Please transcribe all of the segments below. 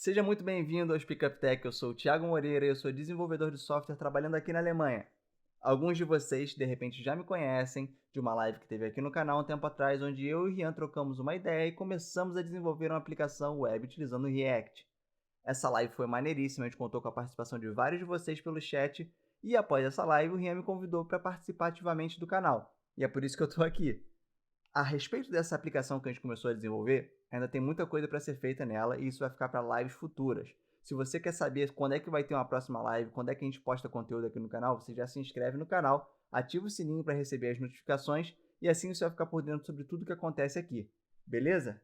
Seja muito bem-vindo ao Speak Up Tech. Eu sou o Thiago Moreira e eu sou desenvolvedor de software trabalhando aqui na Alemanha. Alguns de vocês, de repente, já me conhecem de uma live que teve aqui no canal um tempo atrás, onde eu e Rian trocamos uma ideia e começamos a desenvolver uma aplicação web utilizando o React. Essa live foi maneiríssima, a gente contou com a participação de vários de vocês pelo chat e após essa live o Rian me convidou para participar ativamente do canal. E é por isso que eu estou aqui. A respeito dessa aplicação que a gente começou a desenvolver, ainda tem muita coisa para ser feita nela e isso vai ficar para lives futuras. Se você quer saber quando é que vai ter uma próxima live, quando é que a gente posta conteúdo aqui no canal, você já se inscreve no canal, ativa o sininho para receber as notificações e assim você vai ficar por dentro sobre tudo que acontece aqui. Beleza?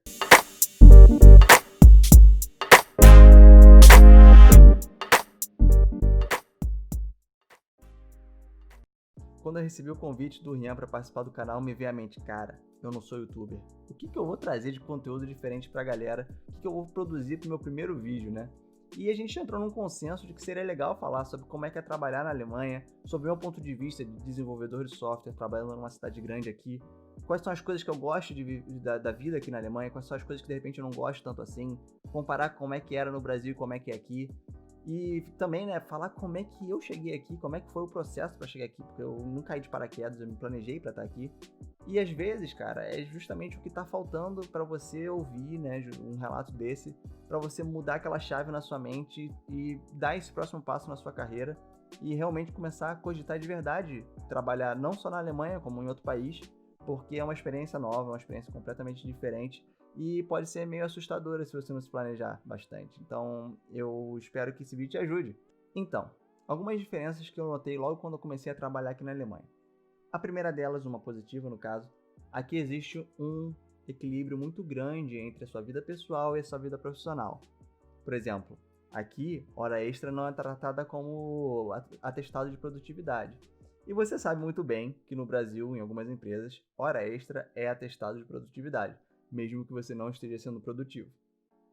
Quando eu recebi o convite do Rian para participar do canal, me veio à mente, cara, eu não sou youtuber. O que eu vou trazer de conteúdo diferente pra galera? O que eu vou produzir pro meu primeiro vídeo, né? E a gente entrou num consenso de que seria legal falar sobre como é que é trabalhar na Alemanha, sobre o meu ponto de vista de desenvolvedor de software, trabalhando numa cidade grande aqui, quais são as coisas que eu gosto da vida aqui na Alemanha, quais são as coisas que de repente eu não gosto tanto assim, comparar como é que era no Brasil e como é que é aqui. E também, né, falar como é que eu cheguei aqui, como é que foi o processo para chegar aqui, porque eu não caí de paraquedas, eu me planejei para estar aqui. E às vezes, cara, é justamente o que tá faltando para você ouvir, né, um relato desse, para você mudar aquela chave na sua mente e dar esse próximo passo na sua carreira e realmente começar a cogitar de verdade trabalhar não só na Alemanha, como em outro país, porque é uma experiência nova, uma experiência completamente diferente. E pode ser meio assustadora se você não se planejar bastante. Então, eu espero que esse vídeo te ajude. Então, algumas diferenças que eu notei logo quando eu comecei a trabalhar aqui na Alemanha. A primeira delas, uma positiva no caso, aqui existe um equilíbrio muito grande entre a sua vida pessoal e a sua vida profissional. Por exemplo, aqui, hora extra não é tratada como atestado de produtividade. E você sabe muito bem que no Brasil, em algumas empresas, hora extra é atestado de produtividade, mesmo que você não esteja sendo produtivo.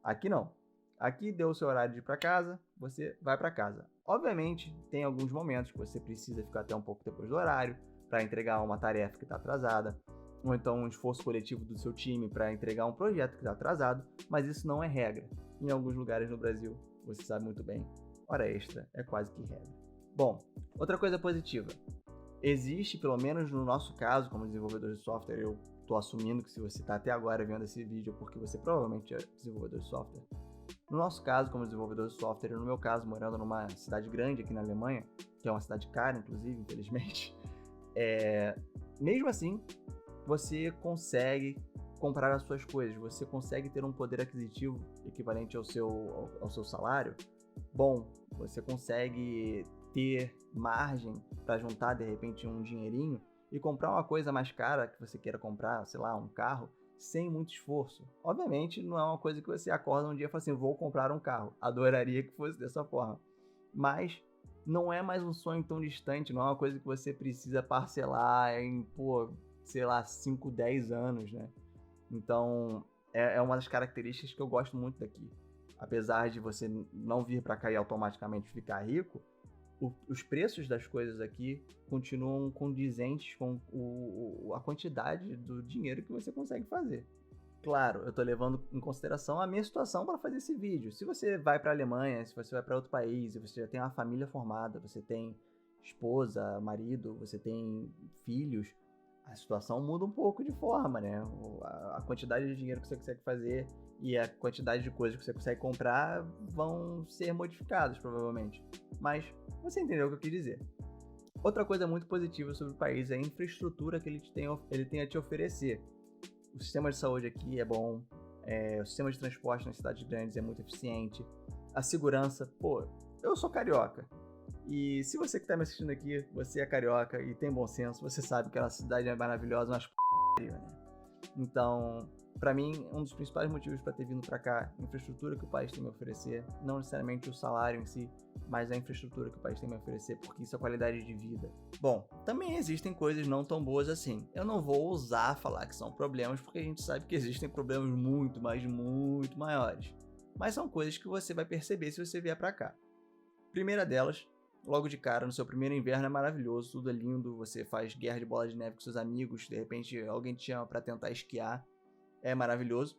Aqui não. Aqui deu o seu horário de ir para casa, você vai para casa. Obviamente, tem alguns momentos que você precisa ficar até um pouco depois do horário para entregar uma tarefa que está atrasada, ou então um esforço coletivo do seu time para entregar um projeto que está atrasado, mas isso não é regra. Em alguns lugares no Brasil, você sabe muito bem, hora extra é quase que regra. Bom, outra coisa positiva. Existe, pelo menos no nosso caso, como desenvolvedor de software, eu estou assumindo que se você está até agora vendo esse vídeo é porque você provavelmente é desenvolvedor de software. No nosso caso, como desenvolvedor de software, e no meu caso, morando numa cidade grande aqui na Alemanha, que é uma cidade cara, inclusive, infelizmente, mesmo assim, você consegue comprar as suas coisas, você consegue ter um poder aquisitivo equivalente ao seu salário bom, você consegue ter margem para juntar de repente um dinheirinho e comprar uma coisa mais cara que você queira comprar, sei lá, um carro, sem muito esforço. Obviamente não é uma coisa que você acorda um dia e fala assim, vou comprar um carro. Adoraria que fosse dessa forma. Mas não é mais um sonho tão distante, não é uma coisa que você precisa parcelar em, sei lá, 5, 10 anos, né? Então, é uma das características que eu gosto muito daqui. Apesar de você não vir para cá e automaticamente ficar rico, os preços das coisas aqui continuam condizentes com a quantidade do dinheiro que você consegue fazer. Claro, eu estou levando em consideração a minha situação para fazer esse vídeo. Se você vai para a Alemanha, se você vai para outro país, se você já tem uma família formada, você tem esposa, marido, você tem filhos, a situação muda um pouco de forma, né? A quantidade de dinheiro que você consegue fazer e a quantidade de coisas que você consegue comprar vão ser modificadas, provavelmente. Mas você entendeu o que eu quis dizer. Outra coisa muito positiva sobre o país é a infraestrutura que ele tem a te oferecer. O sistema de saúde aqui é bom, o sistema de transporte nas cidades grandes é muito eficiente, a segurança, eu sou carioca. E se você que está me assistindo aqui, você é carioca e tem bom senso, você sabe que a nossa cidade é maravilhosa, mas né? Então, para mim, um dos principais motivos para ter vindo para cá, a infraestrutura que o país tem a me oferecer, não necessariamente o salário em si, mas a infraestrutura que o país tem a me oferecer, porque isso é qualidade de vida. Bom, também existem coisas não tão boas assim. Eu não vou ousar falar que são problemas, porque a gente sabe que existem problemas muito, mas muito maiores. Mas são coisas que você vai perceber se você vier para cá. Primeira delas, logo de cara, no seu primeiro inverno é maravilhoso, tudo é lindo, você faz guerra de bola de neve com seus amigos, de repente alguém te chama para tentar esquiar, é maravilhoso.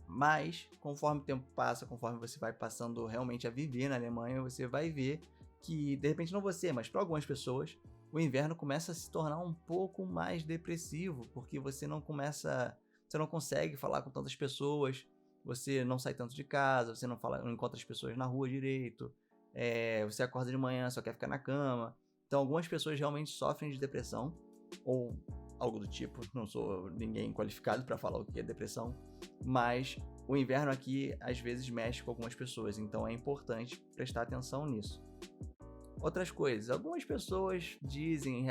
Mas, conforme o tempo passa, conforme você vai passando realmente a viver na Alemanha, você vai ver que, de repente não você, mas para algumas pessoas, o inverno começa a se tornar um pouco mais depressivo, porque você não consegue falar com tantas pessoas, você não sai tanto de casa, você não encontra as pessoas na rua direito, você acorda de manhã, só quer ficar na cama. Então algumas pessoas realmente sofrem de depressão, ou algo do tipo, não sou ninguém qualificado para falar o que é depressão, mas o inverno aqui às vezes mexe com algumas pessoas, então é importante prestar atenção nisso. Outras coisas, algumas pessoas dizem,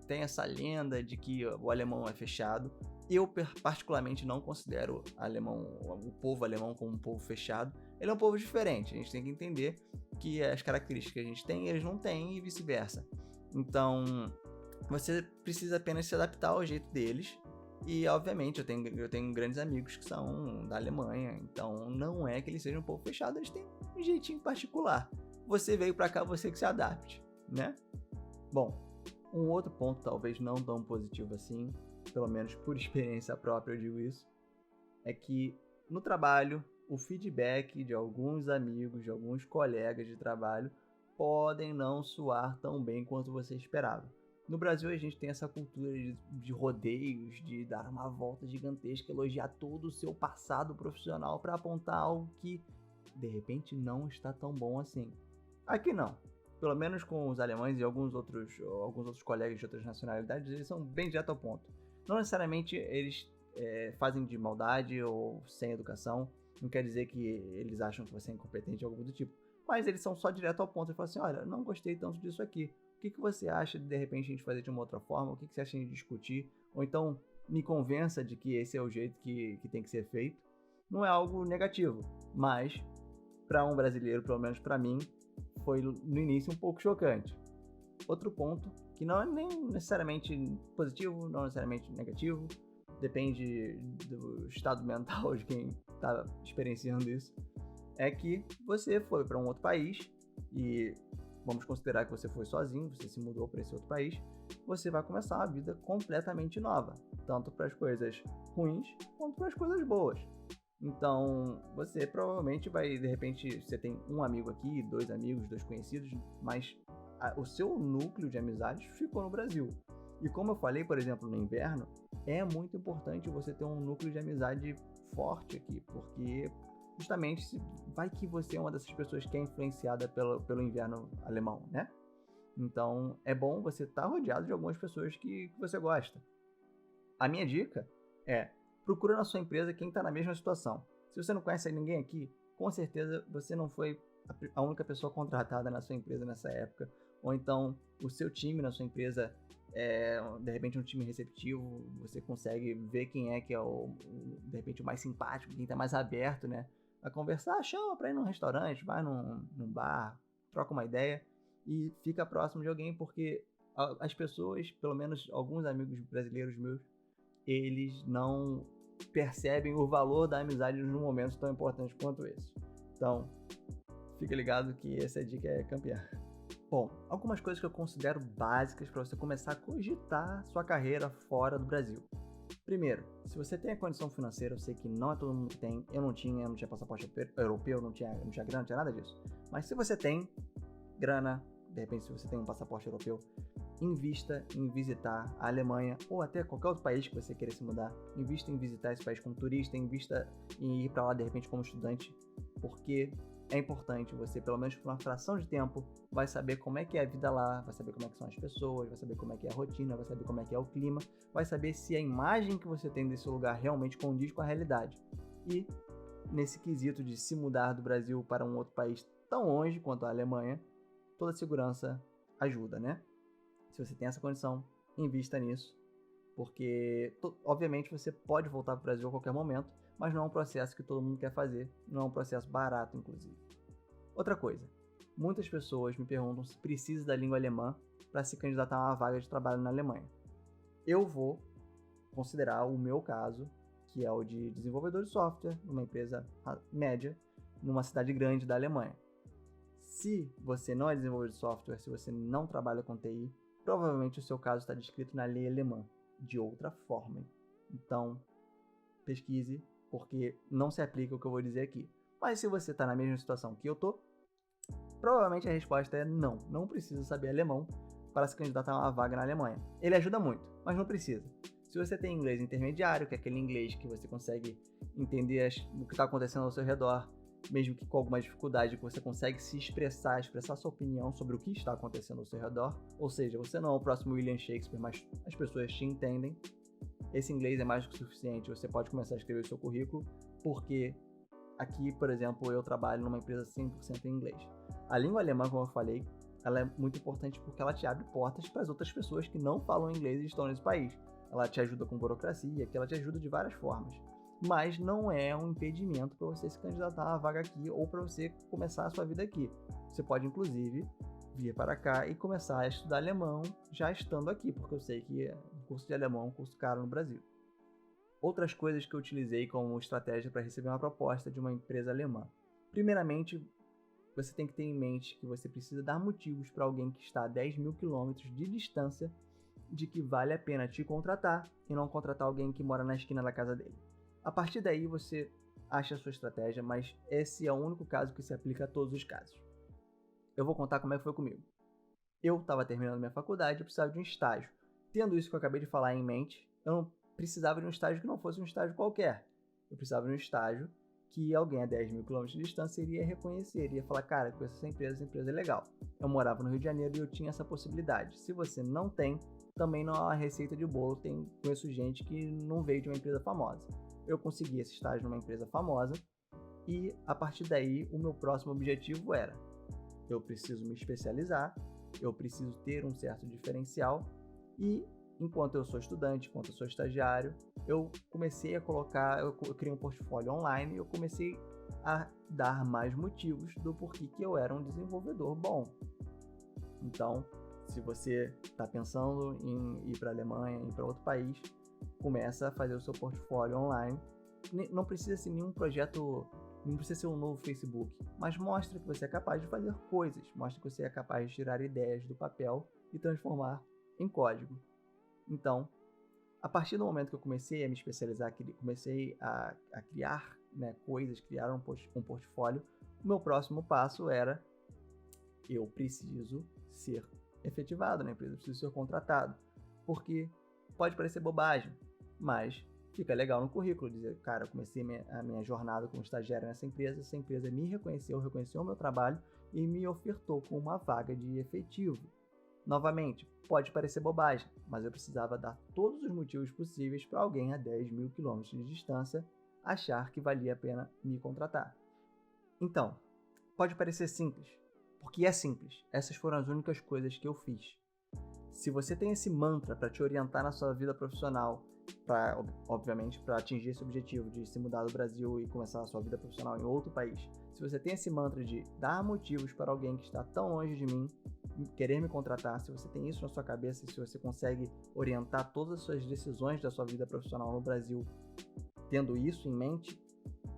tem essa lenda de que o alemão é fechado. Eu particularmente não considero o povo alemão como um povo fechado. Ele é um povo diferente, a gente tem que entender que as características que a gente tem, eles não têm e vice-versa. Então, você precisa apenas se adaptar ao jeito deles. E, obviamente, eu tenho grandes amigos que são da Alemanha, então não é que eles sejam um povo fechado, eles têm um jeitinho particular. Você veio pra cá, você que se adapte, né? Bom, um outro ponto talvez não tão positivo assim, pelo menos por experiência própria eu digo isso, é que no trabalho, o feedback de alguns amigos, de alguns colegas de trabalho podem não soar tão bem quanto você esperava. No Brasil a gente tem essa cultura de rodeios, de dar uma volta gigantesca, elogiar todo o seu passado profissional para apontar algo que de repente não está tão bom assim. Aqui não. Pelo menos com os alemães e alguns outros colegas de outras nacionalidades, eles são bem direto ao ponto. Não necessariamente eles fazem de maldade ou sem educação, não quer dizer que eles acham que você é incompetente ou algo do tipo, mas eles são só direto ao ponto. Eles falam assim, olha, não gostei tanto disso aqui, o que você acha de repente a gente fazer de uma outra forma, o que você acha de discutir, ou então me convença de que esse é o jeito que tem que ser feito. Não é algo negativo, mas para um brasileiro, pelo menos para mim, foi no início um pouco chocante. Outro ponto, que não é nem necessariamente positivo, não necessariamente negativo, depende do estado mental de quem está experienciando isso, é que você foi para um outro país e vamos considerar que você foi sozinho, você se mudou para esse outro país, você vai começar uma vida completamente nova, tanto para as coisas ruins quanto para as coisas boas. Então, você provavelmente vai, de repente, você tem um amigo aqui, dois amigos, dois conhecidos, mas o seu núcleo de amizades ficou no Brasil. E como eu falei, por exemplo, no inverno, é muito importante você ter um núcleo de amizade forte aqui, porque justamente vai que você é uma dessas pessoas que é influenciada pelo inverno alemão, né? Então, é bom você estar rodeado de algumas pessoas que você gosta. A minha dica é: procura na sua empresa quem está na mesma situação. Se você não conhece ninguém aqui, com certeza você não foi a única pessoa contratada na sua empresa nessa época. Ou então o seu time na sua empresa é, de repente, um time receptivo, você consegue ver quem é que é de repente, o mais simpático, quem está mais aberto, né? A conversar, chama para ir num restaurante, vai num bar, troca uma ideia e fica próximo de alguém, porque as pessoas, pelo menos alguns amigos brasileiros meus, eles não percebem o valor da amizade nos momentos tão importantes quanto esse. Então, fica ligado que essa dica é campeã. Bom, algumas coisas que eu considero básicas para você começar a cogitar sua carreira fora do Brasil. Primeiro, se você tem a condição financeira, eu sei que não é todo mundo que tem, eu não tinha passaporte europeu, não tinha grana, não tinha nada disso. Mas se você tem grana, de repente se você tem um passaporte europeu, invista em visitar a Alemanha ou até qualquer outro país que você queira se mudar. Invista em visitar esse país como turista, invista em ir para lá de repente como estudante, porque é importante você, pelo menos por uma fração de tempo, vai saber como é que é a vida lá, vai saber como é que são as pessoas, vai saber como é que é a rotina, vai saber como é que é o clima, vai saber se a imagem que você tem desse lugar realmente condiz com a realidade. E nesse quesito de se mudar do Brasil para um outro país tão longe quanto a Alemanha, toda segurança ajuda, né? Se você tem essa condição, invista nisso, porque obviamente você pode voltar para o Brasil a qualquer momento, mas não é um processo que todo mundo quer fazer, não é um processo barato, inclusive. Outra coisa, muitas pessoas me perguntam se precisa da língua alemã para se candidatar a uma vaga de trabalho na Alemanha. Eu vou considerar o meu caso, que é o de desenvolvedor de software numa empresa média, numa cidade grande da Alemanha. Se você não é desenvolvedor de software, se você não trabalha com TI, provavelmente o seu caso está descrito na lei alemã, de outra forma. Então, pesquise, porque não se aplica o que eu vou dizer aqui. Mas se você está na mesma situação que eu tô, provavelmente a resposta é não. Não precisa saber alemão para se candidatar a uma vaga na Alemanha. Ele ajuda muito, mas não precisa. Se você tem inglês intermediário, que é aquele inglês que você consegue entender o que está acontecendo ao seu redor, mesmo que com alguma dificuldade, que você consegue se expressar sua opinião sobre o que está acontecendo ao seu redor, ou seja, você não é o próximo William Shakespeare, mas as pessoas te entendem. Esse inglês é mais do que suficiente, você pode começar a escrever o seu currículo, porque aqui, por exemplo, eu trabalho numa empresa 100% em inglês. A língua alemã, como eu falei, ela é muito importante porque ela te abre portas para as outras pessoas que não falam inglês e estão nesse país. Ela te ajuda com burocracia, que ela te ajuda de várias formas. Mas não é um impedimento para você se candidatar a uma vaga aqui ou para você começar a sua vida aqui. Você pode, inclusive, vir para cá e começar a estudar alemão já estando aqui, porque eu sei que o curso de alemão é um curso caro no Brasil. Outras coisas que eu utilizei como estratégia para receber uma proposta de uma empresa alemã. Primeiramente, você tem que ter em mente que você precisa dar motivos para alguém que está a 10.000 quilômetros de distância de que vale a pena te contratar e não contratar alguém que mora na esquina da casa dele. A partir daí você acha a sua estratégia, mas esse é o único caso que se aplica a todos os casos. Eu vou contar como é que foi comigo. Eu estava terminando minha faculdade e precisava de um estágio. Tendo isso que eu acabei de falar em mente, eu não precisava de um estágio que não fosse um estágio qualquer. Eu precisava de um estágio que alguém a 10.000 quilômetros de distância iria reconhecer, iria falar, cara, conheço essa empresa é legal. Eu morava no Rio de Janeiro e eu tinha essa possibilidade. Se você não tem, também não é uma receita de bolo. Conheço gente que não veio de uma empresa famosa. Eu consegui esse estágio numa empresa famosa e, a partir daí, o meu próximo objetivo era: eu preciso me especializar, eu preciso ter um certo diferencial e, enquanto eu sou estudante, enquanto eu sou estagiário, eu comecei a eu criei um portfólio online e eu comecei a dar mais motivos do porquê que eu era um desenvolvedor bom. Então, se você está pensando em ir para a Alemanha, ir para outro país, começa a fazer o seu portfólio online. Não precisa ser nenhum projeto, não precisa ser um novo Facebook, mas mostra que você é capaz de fazer coisas, mostra que você é capaz de tirar ideias do papel e transformar em código. Então, a partir do momento que eu comecei a me especializar, comecei a criar coisas, criar um portfólio, o meu próximo passo era: eu preciso ser efetivado na empresa, eu preciso ser contratado. Porque pode parecer bobagem, mas fica legal no currículo dizer, cara, eu comecei a minha jornada como estagiário nessa empresa, essa empresa me reconheceu o meu trabalho e me ofertou com uma vaga de efetivo. Novamente, pode parecer bobagem, mas eu precisava dar todos os motivos possíveis para alguém a 10.000 quilômetros de distância achar que valia a pena me contratar. Então, pode parecer simples, porque é simples. Essas foram as únicas coisas que eu fiz. Se você tem esse mantra para te orientar na sua vida profissional, obviamente, para atingir esse objetivo de se mudar do Brasil e começar a sua vida profissional em outro país, se você tem esse mantra de dar motivos para alguém que está tão longe de mim querer me contratar, se você tem isso na sua cabeça, se você consegue orientar todas as suas decisões da sua vida profissional no Brasil tendo isso em mente,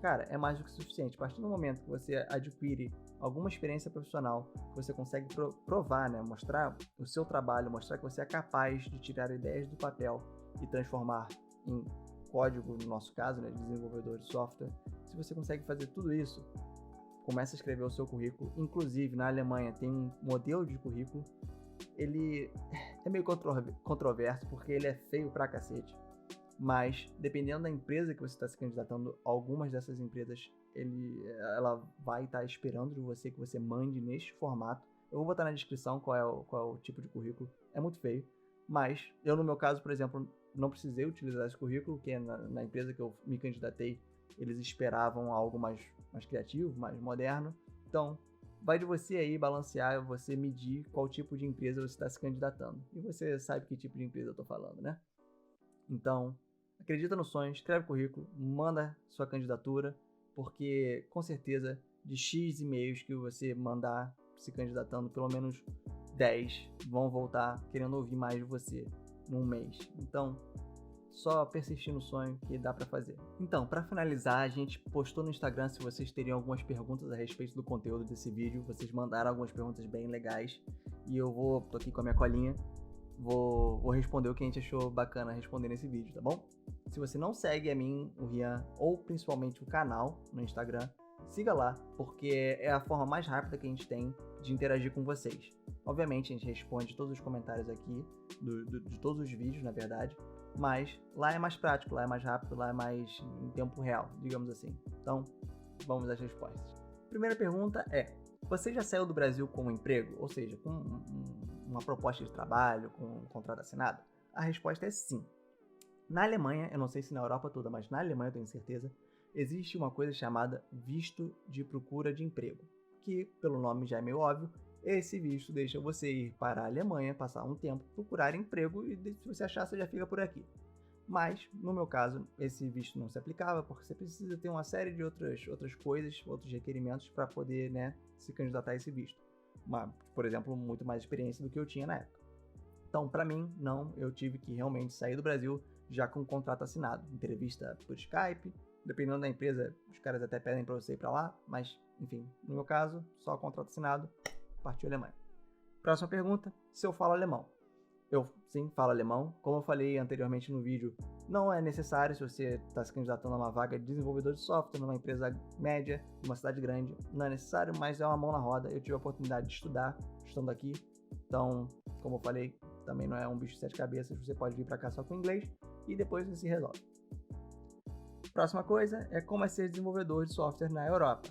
cara, é mais do que suficiente. A partir do momento que você adquire alguma experiência profissional, que você consegue provar, mostrar o seu trabalho, mostrar que você é capaz de tirar ideias do papel e transformar em código, no nosso caso, de desenvolvedor de software, se você consegue fazer tudo isso, começa a escrever o seu currículo. Inclusive, na Alemanha tem um modelo de currículo, ele é meio controverso, porque ele é feio pra cacete, mas dependendo da empresa que você está se candidatando, algumas dessas empresas ela vai estar esperando de você que você mande neste formato. Eu vou botar na descrição qual é o tipo de currículo. É muito feio, mas eu, no meu caso, por exemplo, não precisei utilizar esse currículo, que na empresa que eu me candidatei, eles esperavam algo mais criativo, mais moderno. Então, vai de você aí balancear, você medir qual tipo de empresa você está se candidatando. E você sabe que tipo de empresa eu estou falando, né? Então, acredita no sonho, escreve currículo, manda sua candidatura, porque com certeza de X e-mails que você mandar se candidatando, pelo menos 10 vão voltar querendo ouvir mais de você num mês. Então, só persistir no sonho que dá pra fazer. Então, pra finalizar, a gente postou no Instagram se vocês teriam algumas perguntas a respeito do conteúdo desse vídeo. Vocês mandaram algumas perguntas bem legais e tô aqui com a minha colinha. vou responder o que a gente achou bacana responder nesse vídeo, tá bom? Se você não segue a mim, o Rian, ou principalmente o canal no Instagram, siga lá, porque é a forma mais rápida que a gente tem de interagir com vocês. Obviamente a gente responde todos os comentários aqui, de todos os vídeos, na verdade, mas lá é mais prático, lá é mais rápido, lá é mais em tempo real, digamos assim. Então, vamos às respostas. Primeira pergunta é: você já saiu do Brasil com um emprego? Ou seja, com uma proposta de trabalho, com um contrato assinado? A resposta é sim. Na Alemanha, eu não sei se na Europa toda, mas na Alemanha eu tenho certeza, existe uma coisa chamada visto de procura de emprego, que, pelo nome já é meio óbvio, esse visto deixa você ir para a Alemanha, passar um tempo, procurar emprego e se você achar, você já fica por aqui. Mas, no meu caso, esse visto não se aplicava, porque você precisa ter uma série de outras coisas, outros requerimentos para poder, né, se candidatar a esse visto. Por exemplo, muito mais experiência do que eu tinha na época. Então, para mim, não, eu tive que realmente sair do Brasil já com um contrato assinado. Entrevista por Skype, dependendo da empresa, os caras até pedem para você ir para lá, mas, enfim, no meu caso, só contrato assinado, partiu Alemanha. Próxima pergunta: se eu falo alemão? Eu sim falo alemão. Como eu falei anteriormente no vídeo, não é necessário se você está se candidatando a uma vaga de desenvolvedor de software numa empresa média, numa cidade grande. Não é necessário, mas é uma mão na roda. Eu tive a oportunidade de estudar, estando aqui. Então, como eu falei, também não é um bicho de sete cabeças. Você pode vir para cá só com inglês e depois você se resolve. Próxima coisa é como é ser desenvolvedor de software na Europa.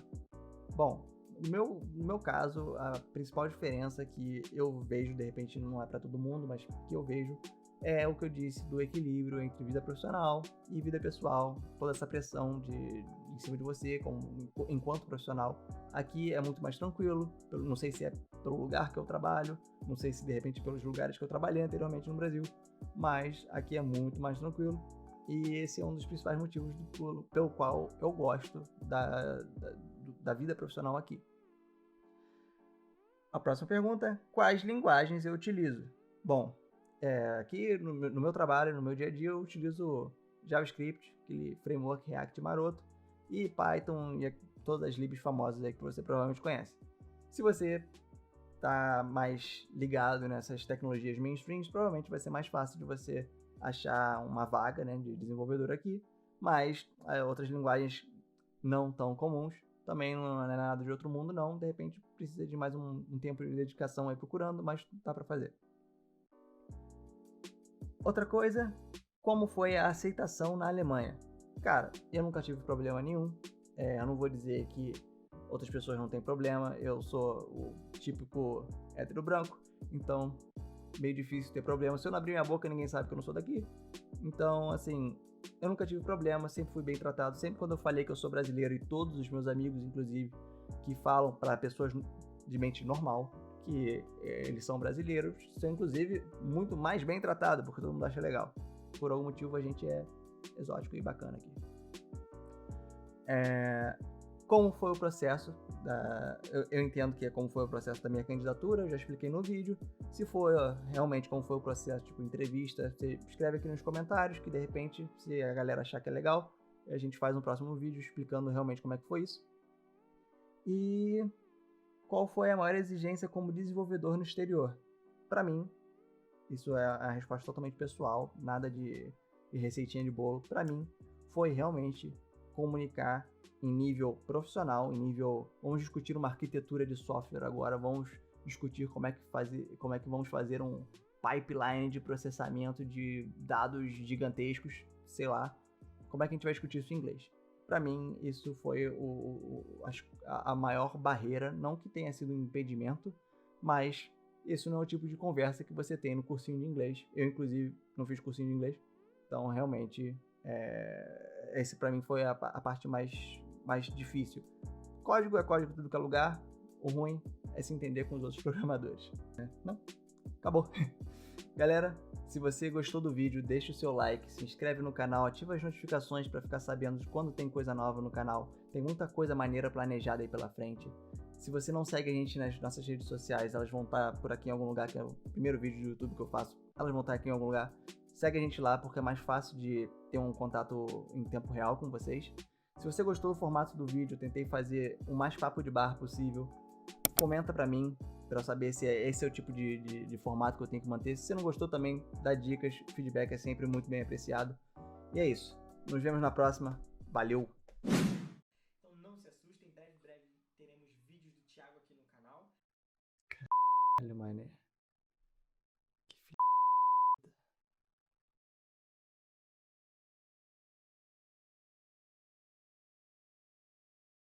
Bom, no meu caso, a principal diferença que eu vejo, de repente não é para todo mundo, mas que eu vejo, é o que eu disse do equilíbrio entre vida profissional e vida pessoal, toda essa pressão em cima de você enquanto profissional. Aqui é muito mais tranquilo, não sei se é pelo lugar que eu trabalho, não sei se de repente pelos lugares que eu trabalhei anteriormente no Brasil, mas aqui é muito mais tranquilo e esse é um dos principais motivos pelo qual eu gosto da vida profissional aqui. A próxima pergunta é: quais linguagens eu utilizo? Bom, aqui no meu trabalho, no meu dia a dia, eu utilizo JavaScript, aquele framework React maroto, e Python e todas as libs famosas aí que você provavelmente conhece. Se você está mais ligado nessas tecnologias mainstreams, provavelmente vai ser mais fácil de você achar uma vaga, né, de desenvolvedor aqui, mas outras linguagens não tão comuns também não é nada de outro mundo, não. De repente precisa de mais um tempo de dedicação aí procurando, mas dá para fazer. Outra coisa: como foi a aceitação na Alemanha? Cara, eu nunca tive problema nenhum. Eu não vou dizer que outras pessoas não têm problema. Eu sou o típico hétero branco, então meio difícil ter problema. Se eu não abrir minha boca, ninguém sabe que eu não sou daqui. Então, assim, eu nunca tive problema, sempre fui bem tratado. Sempre quando eu falei que eu sou brasileiro, e todos os meus amigos, inclusive, que falam para pessoas de mente normal que eles são brasileiros, são inclusive muito mais bem tratados, porque todo mundo acha legal. Por algum motivo a gente é exótico e bacana aqui. Como foi o processo? Eu entendo que é como foi o processo da minha candidatura, eu já expliquei no vídeo. Se for realmente como foi o processo, tipo entrevista, você escreve aqui nos comentários, que de repente, se a galera achar que é legal, a gente faz um próximo vídeo explicando realmente como é que foi isso. E qual foi a maior exigência como desenvolvedor no exterior? Para mim, isso é a resposta totalmente pessoal, nada de receitinha de bolo. Para mim, foi realmente comunicar em nível profissional, em nível... Vamos discutir uma arquitetura de software agora, vamos discutir como é que vamos fazer um pipeline de processamento de dados gigantescos, sei lá. Como é que a gente vai discutir isso em inglês? Para mim, isso foi a maior barreira, não que tenha sido um impedimento, mas esse não é o tipo de conversa que você tem no cursinho de inglês. Eu, inclusive, não fiz cursinho de inglês, então realmente esse para mim foi a parte mais difícil. Código é código em tudo que é lugar, o ruim é se entender com os outros programadores. Não? Acabou. Galera, se você gostou do vídeo, deixa o seu like, se inscreve no canal, ativa as notificações para ficar sabendo de quando tem coisa nova no canal. Tem muita coisa maneira planejada aí pela frente. Se você não segue a gente nas nossas redes sociais, elas vão estar por aqui em algum lugar, que é o primeiro vídeo do YouTube que eu faço. Elas vão estar aqui em algum lugar. Segue a gente lá porque é mais fácil de ter um contato em tempo real com vocês. Se você gostou do formato do vídeo, eu tentei fazer o mais papo de bar possível. Comenta pra mim pra eu saber se esse é o tipo de formato que eu tenho que manter. Se você não gostou também, dá dicas, feedback é sempre muito bem apreciado. E é isso. Nos vemos na próxima. Valeu! Então não se assustem, breve teremos vídeos do Thiago aqui no canal. Caralho, mané.